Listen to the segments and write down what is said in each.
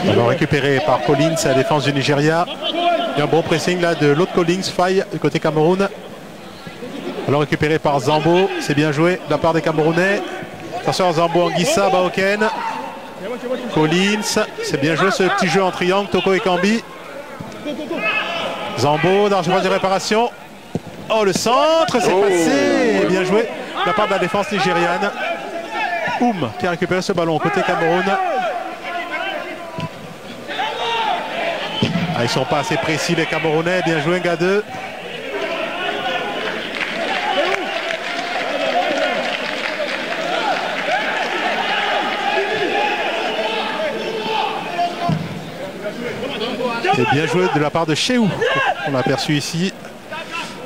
Alors récupéré par Collins à la défense du Nigeria. Il y a un bon pressing là de l'autre Collins, faille du côté Cameroun. Alors récupéré par Zambo, c'est bien joué de la part des Camerounais. Attention à Zambo Anguissa, Baoken. Collins, c'est bien joué ce petit jeu en triangle, Toko Ekambi. Zambo dans la surface de réparation. Oh, le centre, c'est passé. Bien joué de la part de la défense nigériane. Oum qui a récupéré ce ballon côté Cameroun. Ah, ils ne sont pas assez précis les Camerounais. Bien joué Ngadeu. C'est bien joué de la part de Cheou. On a aperçu ici.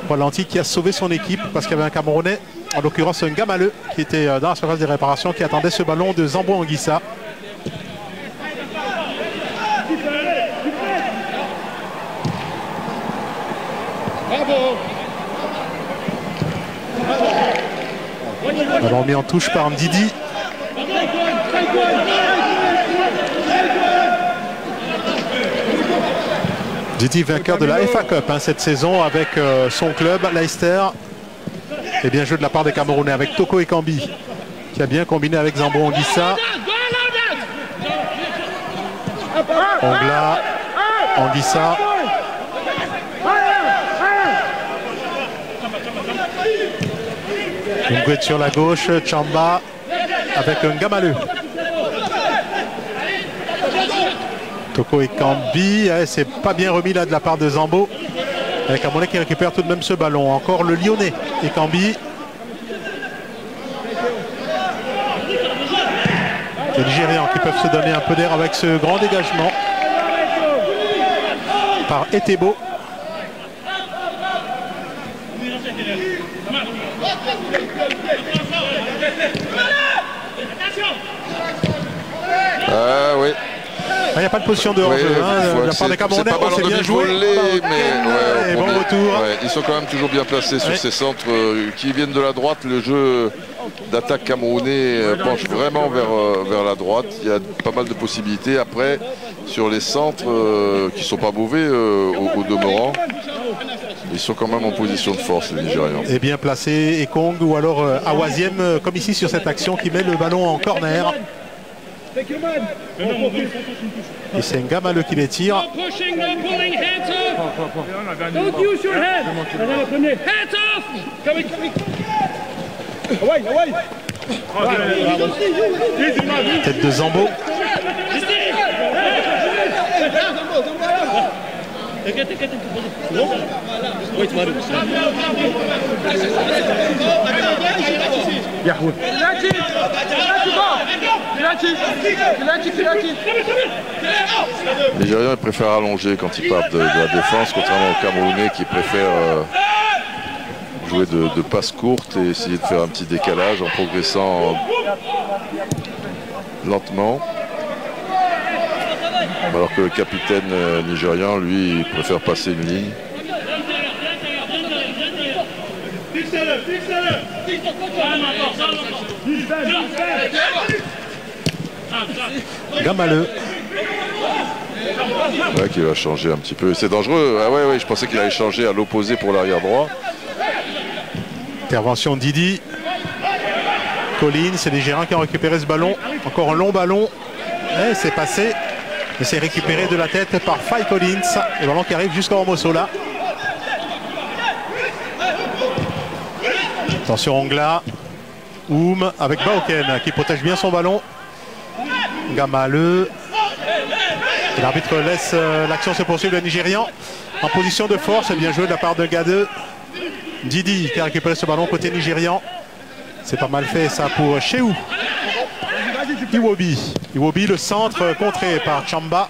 Ralenti qui a sauvé son équipe parce qu'il y avait un Camerounais, en l'occurrence un Gamaleux, qui était dans la surface des réparations, qui attendait ce ballon de Zambo Anguissa. Ballon mis en touche par Ndidi. Ndidi vainqueur de la FA Cup cette saison avec son club, Leicester. Et bien joué de la part des Camerounais avec Toko Ekambi qui a bien combiné avec Zambo Anguissa. Ongla, Anguissa. Ngouet sur la gauche, Chamba avec un Gamaleux. Toko Ekambi, c'est pas bien remis là de la part de Zambo. Avec Camerounais qui récupère tout de même ce ballon. Encore le Lyonnais, Ekambi. Les Nigérians qui peuvent se donner un peu d'air avec ce grand dégagement par Etebo. Oui. Il n'y a pas de position de hors-jeu. De la part des Camerounais, c'est bien joué. Mais bon retour. Ils sont quand même toujours bien placés sur ces centres qui viennent de la droite. Le jeu d'attaque camerounais penche vraiment vers la droite. Il y a pas mal de possibilités. Après, sur les centres qui ne sont pas mauvais au demeurant, ils sont quand même en position de force, les Nigérians. Et bien placé, Ekong ou alors Awaziem, comme ici sur cette action, qui met le ballon en corner. Et c'est Ngamaleu qui les tire. Tête de Zambo. Les Nigérians ils préfèrent allonger quand ils partent de la défense, contrairement aux Camerounais qui préfèrent jouer de passes courtes et essayer de faire un petit décalage en progressant lentement. Alors que le capitaine nigérian, lui, il préfère passer une ligne. Gamaleu. Ouais, qui va changer un petit peu. C'est dangereux. Ah ouais, je pensais qu'il allait changer à l'opposé pour l'arrière droit. Intervention Didi. Collins, c'est les Nigérians qui ont récupéré ce ballon. Encore un long ballon. C'est passé. Et c'est récupéré de la tête par Faye Collins. Le ballon qui arrive jusqu'à Omosola. Attention Ongla. Oum avec Baoken qui protège bien son ballon. Gamaleu. L'arbitre laisse l'action se poursuivre, le Nigérian en position de force. Bien joué de la part de Ngadeu. Didi qui a récupéré ce ballon côté nigérian. C'est pas mal fait ça pour Cheou. Iwobi, le centre contré par Chamba.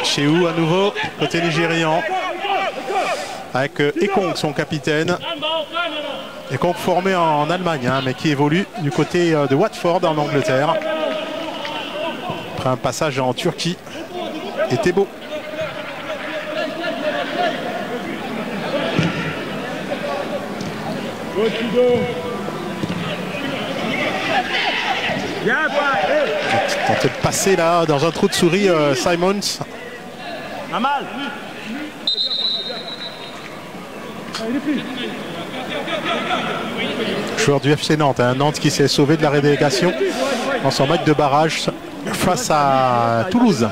Cheou à nouveau côté nigérian avec Ekong son capitaine. Ekong formé en Allemagne mais qui évolue du côté de Watford en Angleterre. Après un passage en Turquie. Et Tebo. Tenter de passer là dans un trou de souris Simons. Joueur du FC Nantes, hein. Nantes qui s'est sauvé de la relégation dans son match de barrage face à Toulouse.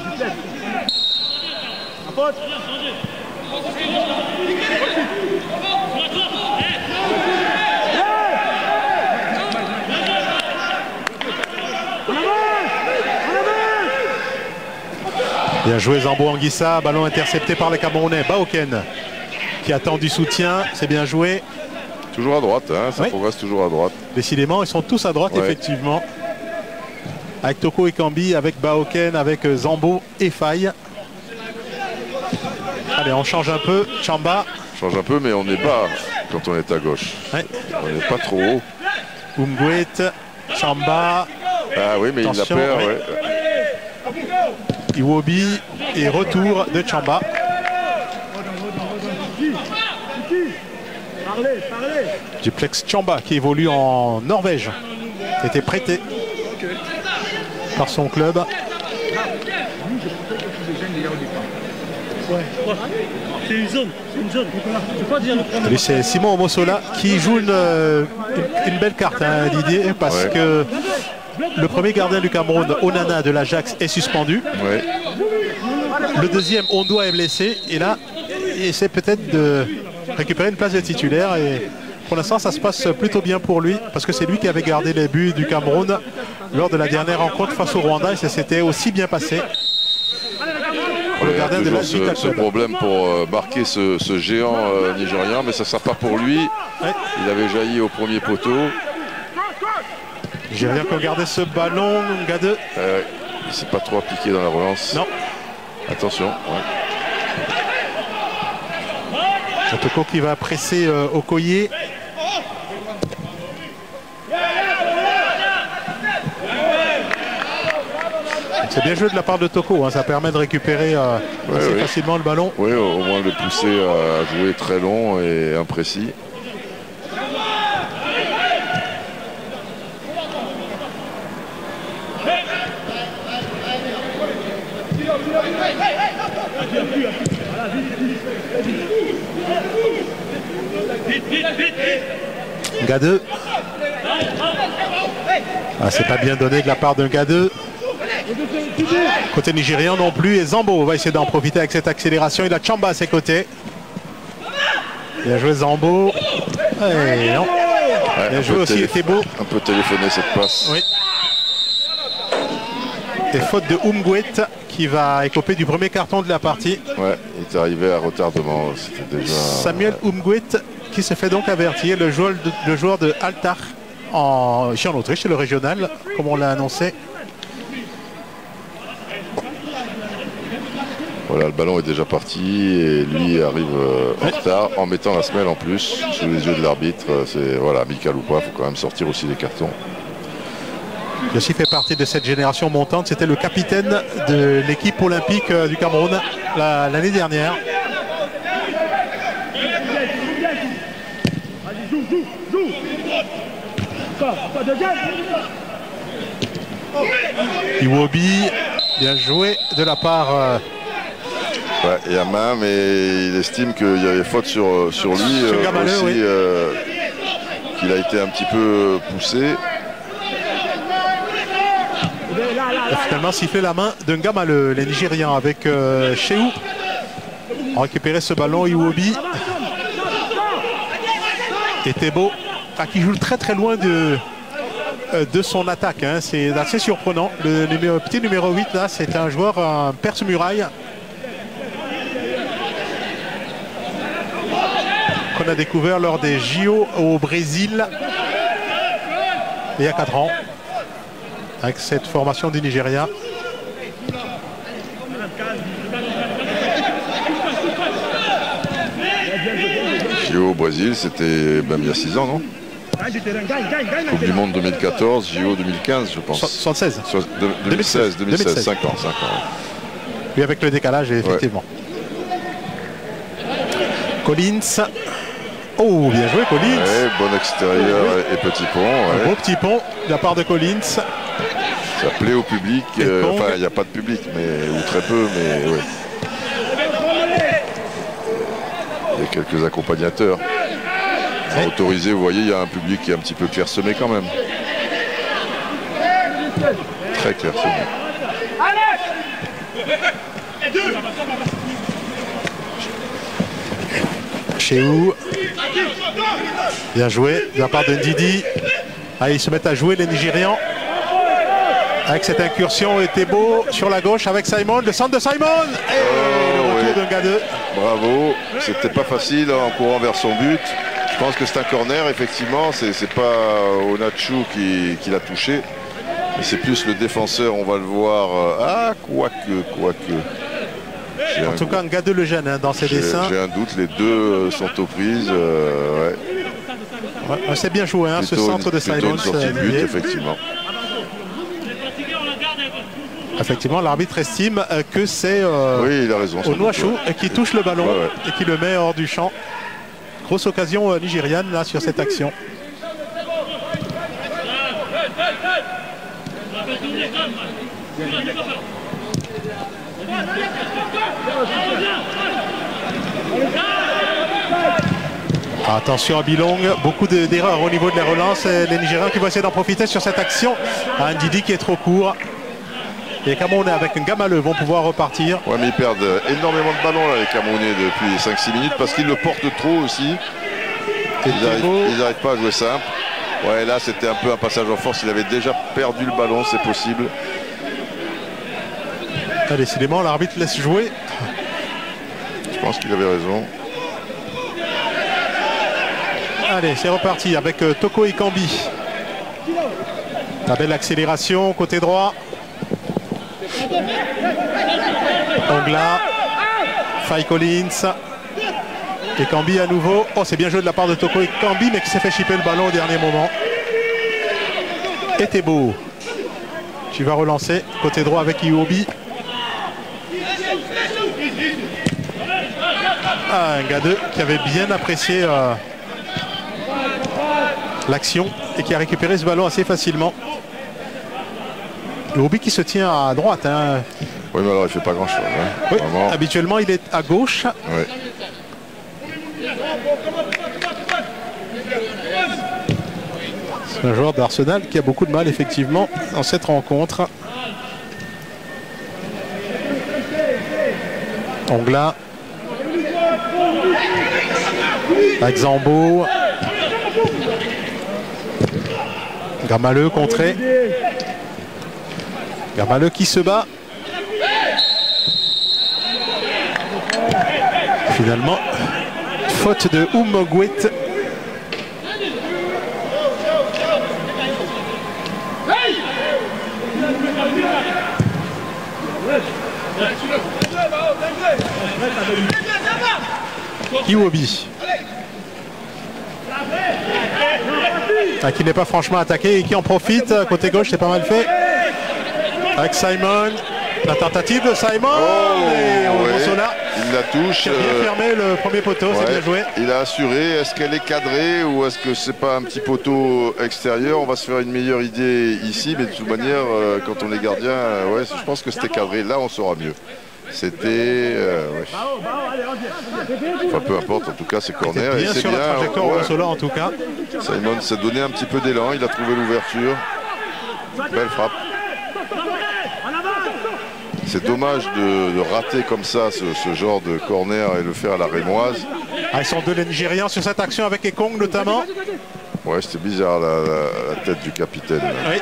Bien joué Zambo Anguissa, ballon intercepté par les Camerounais. Baoken qui attend du soutien, c'est bien joué. Toujours à droite, hein, ça oui. progresse toujours à droite. Décidément, ils sont tous à droite, ouais. Effectivement. Avec Toko et Kambi, avec Baoken, avec Zambo et Faye. Allez, on change un peu. Chamba. On change un peu, mais on n'est pas quand on est à gauche. Ouais. On n'est pas trop haut. Umgwet, Chamba. Ah oui, mais attention, il la perd. Ouais. Iwobi et retour de Chamba. Duplex Chamba qui évolue en Norvège. Qui était prêté par son club. C'est une zone. C'est Simon Omosola qui joue une belle carte, hein, Didier, parce que le premier gardien du Cameroun, Onana de l'Ajax, est suspendu. Ouais. Le deuxième, Ondoa, est blessé. Et là, il essaie peut-être de récupérer une place de titulaire. Et pour l'instant, ça se passe plutôt bien pour lui, parce que c'est lui qui avait gardé les buts du Cameroun lors de la dernière rencontre face au Rwanda. Et ça s'était aussi bien passé. Le gardien de ce problème pour marquer ce géant nigérian, mais ça ne sera pas pour lui. Ouais. Il avait jailli au premier poteau. Nigérien qui a gardé ce ballon, Gade. Il ne s'est pas trop appliqué dans la relance. Non. Attention. Ouais. Toko qui va presser Okoye. C'est bien joué de la part de Toko, hein. Ça permet de récupérer assez facilement le ballon. Oui, au moins le pousser à jouer très long et imprécis. Gade. Ah, c'est pas bien donné de la part d'un Gade. Côté nigérian non plus. Et Zambo va essayer d'en profiter avec cette accélération. Il a Chamba à ses côtés. Bien joué Zambo. Et non. Ouais, bien joué aussi Tebo. Un peu téléphoné cette passe. Oui. Et faute de Umgwet qui va écoper du premier carton de la partie. Ouais, il est arrivé à retardement. C'était déjà... Samuel Umgwet qui se fait donc avertir, le joueur de Altar chez en Autriche, c'est le régional, comme on l'a annoncé. Voilà, le ballon est déjà parti et lui arrive en retard en mettant la semelle en plus sous les yeux de l'arbitre. C'est voilà, amical ou pas, il faut quand même sortir aussi les cartons. Il aussi fait partie de cette génération montante. C'était le capitaine de l'équipe olympique du Cameroun l'année dernière. Iwobi, bien joué de la part... Ouais, il y a main, mais il estime qu'il y avait faute sur lui Gamaleux, aussi, qu'il a été un petit peu poussé. Il a finalement sifflé la main d'un Gamaleux, les Nigérians, avec Shehu. On récupérait ce ballon, Iwobi. Et Tebo, qui joue très très loin de son attaque. Hein. C'est assez surprenant. Le petit numéro 8, là, c'est un joueur, un perce-muraille. Qu'on a découvert lors des JO au Brésil il y a 4 ans avec cette formation du Nigeria. JO au Brésil, c'était même il y a 6 ans, non? Coupe du Monde 2014, JO 2015, je pense. 76. 2016, 5 ans. Oui, avec le décalage, effectivement. Ouais. Collins, Oh, bien joué Collins. Ouais, bon extérieur et petit pont. Ouais. Un beau petit pont de la part de Collins. Ça plaît au public. Enfin, il n'y a pas de public, ou très peu, mais ouais. Il y a quelques accompagnateurs. Autorisés, vous voyez, il y a un public qui est un petit peu clairsemé quand même. Très clairsemé. Chéou. Bien joué de la part de Ndidi. Ah, ils se mettent à jouer les Nigérians. Avec cette incursion, était beau sur la gauche avec Simon. Le centre de Simon. Et le retour de Gadeux. Bravo. C'était pas facile en courant vers son but. Je pense que c'est un corner, effectivement. C'est pas Onachu qui l'a touché. Mais c'est plus le défenseur, on va le voir. Ah, quoique. En tout cas, Gadeux le gêne dans ses dessins. J'ai un doute, les deux sont aux prises. Ouais, c'est bien joué, ce centre de Simon. Une sortie de but, effectivement. Effectivement, l'arbitre estime que c'est oui, il a raison, Onuachu qui touche le ballon et qui le met hors du champ. Grosse occasion nigériane là sur cette action. Attention à Bilong, beaucoup d'erreurs au niveau de la relance. Les Nigériens qui vont essayer d'en profiter sur cette action. Ndidi qui est trop court. Et les Camerounais avec un Gamaleux vont pouvoir repartir. Ouais, mais ils perdent énormément de ballons là, les Camerounais depuis 5-6 minutes parce qu'ils le portent trop aussi. Ils n'arrivent pas à jouer simple. Ouais, là c'était un peu un passage en force. Il avait déjà perdu le ballon, c'est possible. Ah, décidément, l'arbitre laisse jouer. Je pense qu'il avait raison. Allez, c'est reparti avec Toko Ekambi. La belle accélération côté droit. Ongla, Faye Collins, Ekambi à nouveau. Oh, c'est bien joué de la part de Toko Ekambi, mais qui s'est fait chipper le ballon au dernier moment. Et Thébault. Tu vas relancer côté droit avec Iwobi. Ah, un Gadeux qui avait bien apprécié l'action et qui a récupéré ce ballon assez facilement. Iwobi qui se tient à droite. Hein. Oui, mais alors il fait pas grand chose. Hein. Oui, habituellement il est à gauche. Oui. C'est un joueur d'Arsenal qui a beaucoup de mal effectivement dans cette rencontre. Ongla. Avec Zambo. Gamaleux contré. Gamaleux qui se bat. Finalement, faute de Oumogwet. Iwobi. Qui n'est pas franchement attaqué et qui en profite. Côté gauche, c'est pas mal fait. Avec Simon. La tentative de Simon. Et Omosola. Il la touche. Qui a bien fermé le premier poteau, c'est bien joué. Il a assuré. Est-ce qu'elle est cadrée ou est-ce que c'est pas un petit poteau extérieur? On va se faire une meilleure idée ici, mais de toute manière, quand on est gardien, ouais, je pense que c'était cadré. Là, on saura mieux. C'était... Enfin, peu importe, en tout cas, c'est corner. Bien sur la trajectoire Omosola, en tout cas. Simon s'est donné un petit peu d'élan. Il a trouvé l'ouverture. Belle frappe. C'est dommage de rater comme ça ce genre de corner et le faire à la rémoise. Ah, ils sont deux les Nigérians sur cette action avec Ekong notamment. Ouais, c'était bizarre la tête du capitaine. Oui.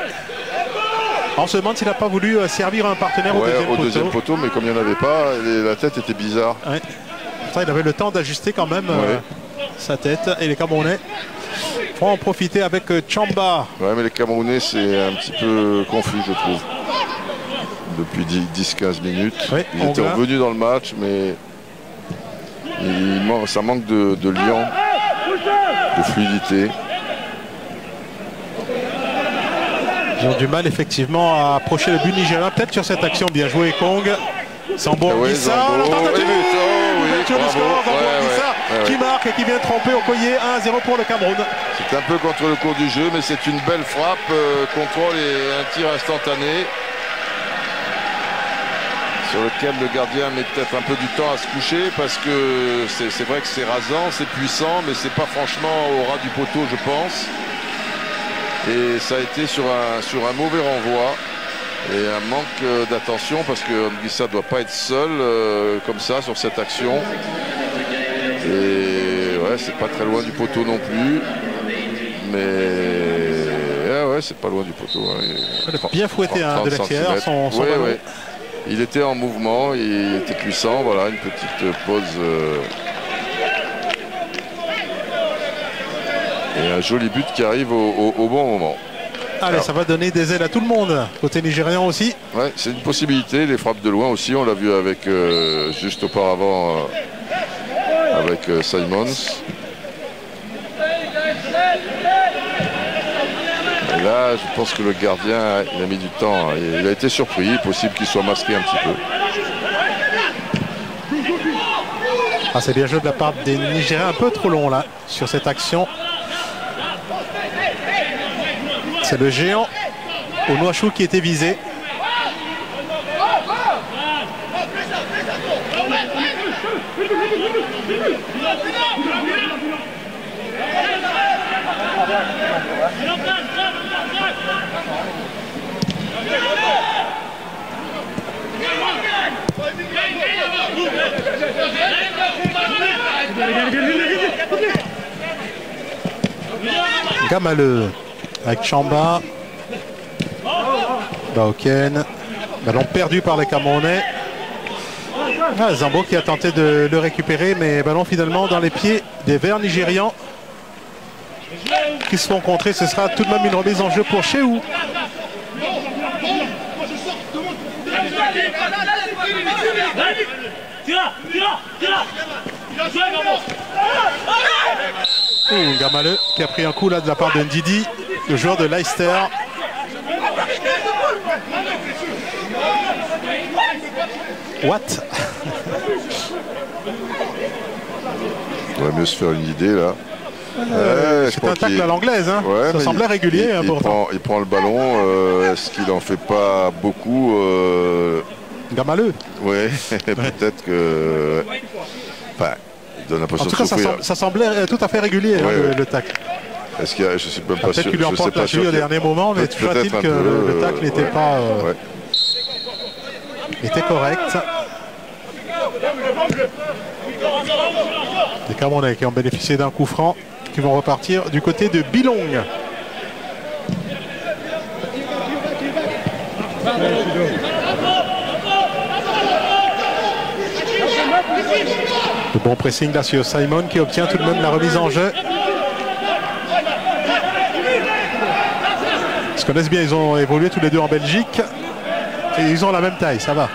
On se demande s'il n'a pas voulu servir un partenaire au deuxième poteau. Mais comme il n'y en avait pas, la tête était bizarre. Ouais. Ça, il avait le temps d'ajuster quand même sa tête. Et les Camerounais vont en profiter avec Chamba. Ouais, mais les Camerounais, c'est un petit peu confus, je trouve. Depuis 10-15 minutes. Oui, ils étaient revenus dans le match, mais ça manque de liant, de fluidité. Ils ont du mal effectivement à approcher le but nigérien. Peut-être sur cette action, bien joué Kong. Sambo Anguissa. qui marque et qui vient tromper Okoye. 1-0 pour le Cameroun. C'est un peu contre le cours du jeu, mais c'est une belle frappe, contrôle et un tir instantané sur lequel le gardien met peut-être un peu du temps à se coucher, parce que c'est vrai que c'est rasant, c'est puissant, mais c'est pas franchement au ras du poteau, je pense. Et ça a été sur un mauvais renvoi et un manque d'attention, parce que Anguissa ne doit pas être seul comme ça sur cette action. Et ouais, c'est pas très loin du poteau non plus, mais ouais, c'est pas loin du poteau. Il a bien fouetté de l'extérieur son ballon. Il était en mouvement, il était puissant. Voilà, une petite pause. Et un joli but qui arrive au bon moment. Allez, ça va donner des ailes à tout le monde. Côté nigérian aussi. Ouais, c'est une possibilité. Les frappes de loin aussi, on l'a vu avec juste auparavant avec Simons. Et là, je pense que le gardien, il a mis du temps. Il a été surpris. Il est possible qu'il soit masqué un petit peu. Ah, c'est bien joué de la part des Nigériens, un peu trop long là sur cette action. C'est le géant Onuachu qui était visé. Gamaleux avec Chamba. Baoken. Ballon perdu par les Camerounais. Zambo qui a tenté de le récupérer, mais ballon finalement dans les pieds des Verts nigérians qui se font contrer. Ce sera tout de même une remise en jeu pour Shehu. Gamaleux qui a pris un coup là de la part de Ndidi, le joueur de Leicester. What? On va mieux se faire une idée là. C'est un tacle à l'anglaise, hein. Ouais, ça semblait régulier. Il prend le ballon. Est-ce qu'il en fait pas beaucoup Gamaleux. Oui, peut-être que. Enfin, il donne l'impression de souffrir. Ça semblait tout à fait régulier, le tacle. Est-ce qu'il y a, je sais même pas sûr. Peut-être qu'il lui emporte la cheville au dernier moment, mais toujours est-il que le tacle n'était pas. Était correct. Les Camerounais qui ont bénéficié d'un coup franc, qui vont repartir du côté de Bilong. Le bon pressing là sur Simon qui obtient tout de même la remise en jeu. Ils se connaissent bien, ils ont évolué tous les deux en Belgique et ils ont la même taille, ça va.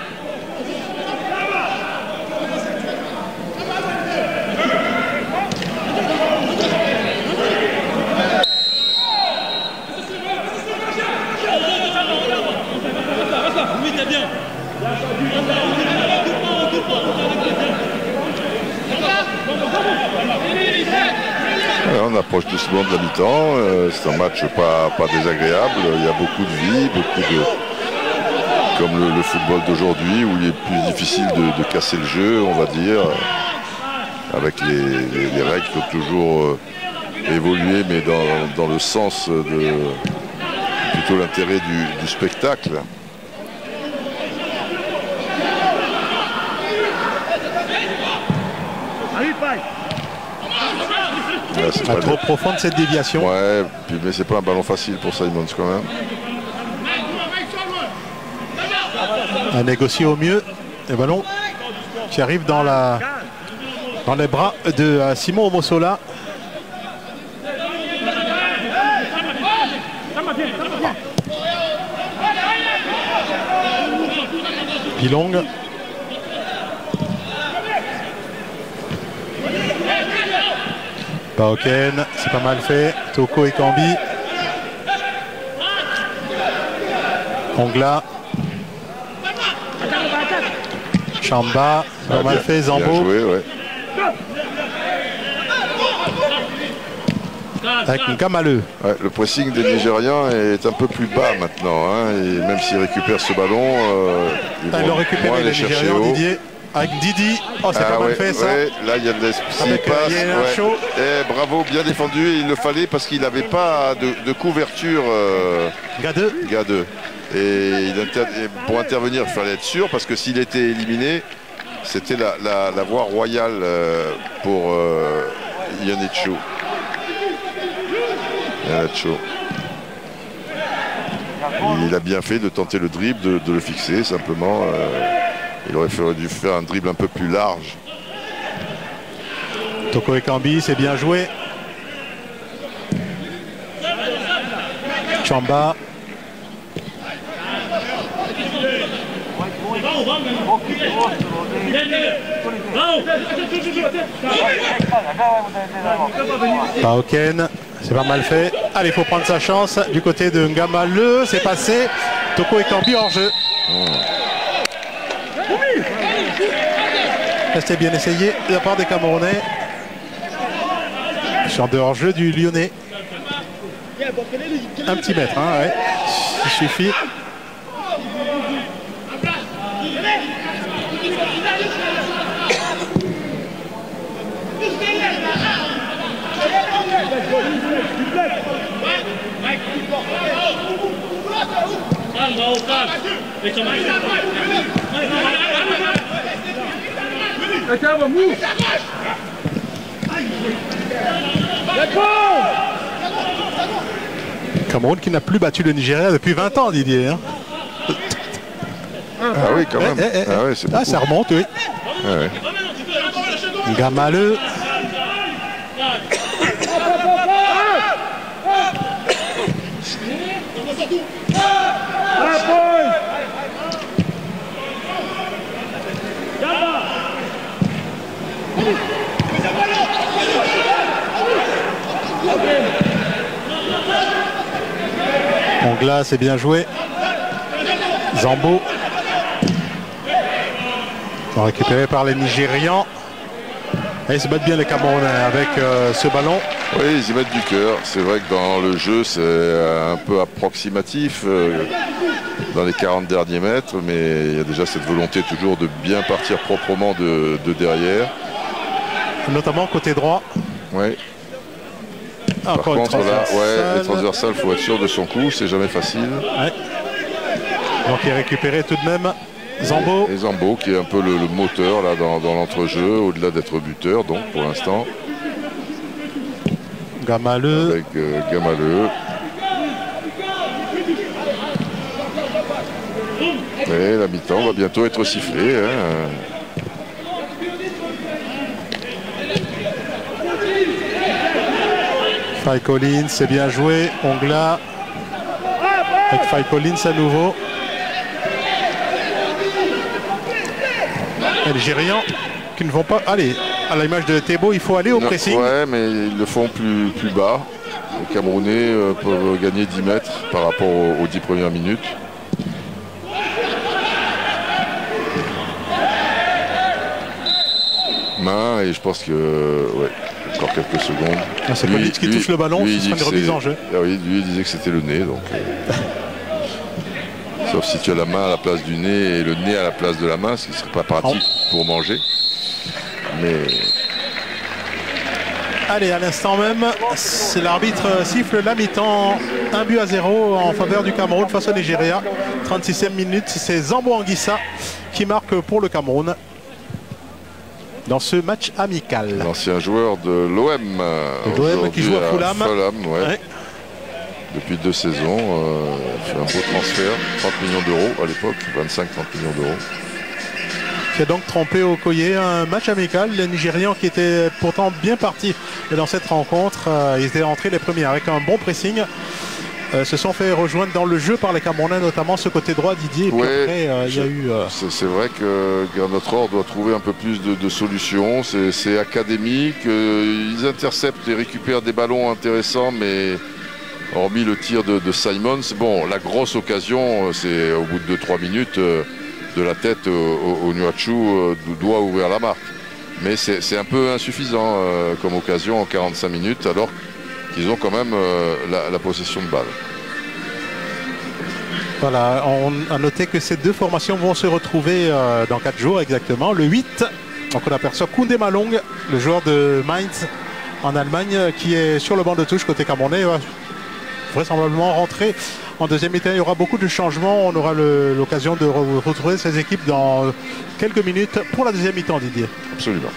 On approche doucement de la mi-temps. C'est un match pas désagréable. Il y a beaucoup de vie, comme le football d'aujourd'hui, où il est plus difficile de casser le jeu, on va dire, avec les règles qui ont toujours évolué, mais dans le sens de plutôt l'intérêt du spectacle. C'est pas trop profonde cette déviation. Ouais, mais c'est pas un ballon facile pour Simons quand même. À négocier au mieux. Les ballons qui arrivent dans les bras de Simon Omosola. Bilong. Baoken, c'est pas mal fait. Toko et Kambi. Ongla. Chamba, pas mal fait. Zambo. Bien joué, ouais. avec Ngamaleu. Ouais, le pressing des Nigérians est un peu plus bas maintenant, hein, et même s'ils récupèrent ce ballon, Ils l'ont récupéré les Nigérians, haut. Didier. Avec Didi, oh c'est pas mal fait ça. Ouais, là il y a de l'espace. Chaud. Bravo, bien défendu, et il le fallait parce qu'il n'avait pas de couverture. Gadeux. Et pour intervenir, il fallait être sûr, parce que s'il était éliminé, c'était la voie royale pour Iheanacho. Il a bien fait de tenter le dribble, de le fixer simplement. Il aurait dû faire un dribble un peu plus large. Toko Ekambi, c'est bien joué. Chamba. Paoken, c'est pas mal fait. Allez, il faut prendre sa chance. Du côté de Ngamaleu, c'est passé. Toko Ekambi hors jeu. C'était bien essayé de la part des Camerounais. Sur de hors-jeu du Lyonnais. Un petit mètre, hein, ouais. Il suffit. Cameroun qui n'a plus battu le Nigeria depuis 20 ans, Didier. Hein. Ah oui, quand même. Ça remonte, oui. Ngamaleu. Ongla, c'est bien joué. Zambo. Récupéré par les Nigérians. Et ils se battent bien les Camerounais avec ce ballon. Oui, ils y mettent du cœur. C'est vrai que dans le jeu, c'est un peu approximatif dans les 40 derniers mètres, mais il y a déjà cette volonté toujours de bien partir proprement de derrière. Notamment côté droit. Oui. Par contre, là, les transversales, il faut être sûr de son coup, c'est jamais facile. Ouais. Donc il est récupéré tout de même. Zambo. Et Zambo qui est un peu le moteur là dans l'entrejeu, au-delà d'être buteur, donc pour l'instant. Ngamaleu. Avec Ngamaleu. Et la mi-temps va bientôt être sifflée. Hein. Faye Collins, c'est bien joué. Ongla. Avec Faye Collins à nouveau. Les Nigérians qui ne vont pas aller à l'image de Thébo, il faut aller au pressing. Ouais, mais ils le font plus bas. Les Camerounais peuvent gagner 10 mètres par rapport aux 10 premières minutes. Main, et je pense que encore quelques secondes. C'est Collins qui touche le ballon, ce sera une remise en jeu. Ah oui, lui il disait que c'était le nez, donc. Sauf si tu as la main à la place du nez et le nez à la place de la main, ce qui ne serait pas pratique pour manger. Mais... Allez, à l'instant même, l'arbitre siffle la mi-temps. 1-0 en faveur du Cameroun face au Nigeria. 36e minute, c'est Zambo Anguissa qui marque pour le Cameroun dans ce match amical. L'ancien joueur de l'OM. Qui joue à Fulham. Ouais. Depuis 2 saisons, fait un beau transfert, 30 millions d'euros à l'époque, 25-30 millions d'euros. Qui a donc trompé au collier un match amical. Les Nigérians qui étaient pourtant bien partis dans cette rencontre, ils étaient rentrés les premiers avec un bon pressing. Se sont fait rejoindre dans le jeu par les Camerounais, notamment ce côté droit, Didier. Et puis après, il y a eu... C'est vrai que notre ordre doit trouver un peu plus de solutions. C'est académique. Ils interceptent et récupèrent des ballons intéressants, mais... Hormis le tir de Simons, bon, la grosse occasion, c'est au bout de 2-3 minutes de la tête au Iheanacho doit ouvrir la marque. Mais c'est un peu insuffisant comme occasion en 45 minutes, alors qu'ils ont quand même la possession de balle. Voilà, on a noté que ces deux formations vont se retrouver dans 4 jours exactement, le 8. Donc on aperçoit Koundé Malong, le joueur de Mainz en Allemagne, qui est sur le banc de touche côté camerounais, vraisemblablement rentré en deuxième mi-temps. Il y aura beaucoup de changements, on aura l'occasion de retrouver ces équipes dans quelques minutes pour la deuxième mi-temps, Didier. Absolument.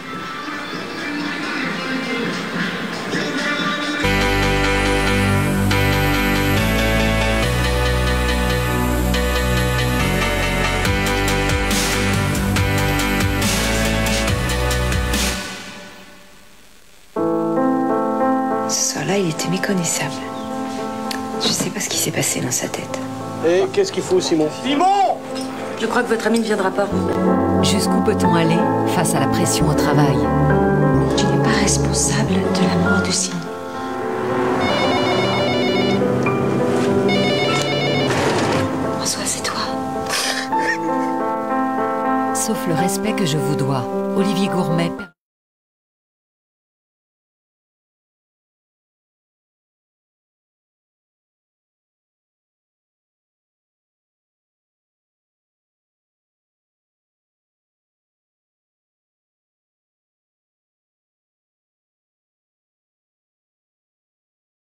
Ce soir-là, il était méconnaissable. Je sais pas ce qui s'est passé dans sa tête. Et qu'est-ce qu'il faut, Simon? Simon! Je crois que votre ami ne viendra pas. Jusqu'où peut-on aller face à la pression au travail? Tu n'es pas responsable de la mort de Simon. François, c'est toi. Sauf le respect que je vous dois, Olivier Gourmet.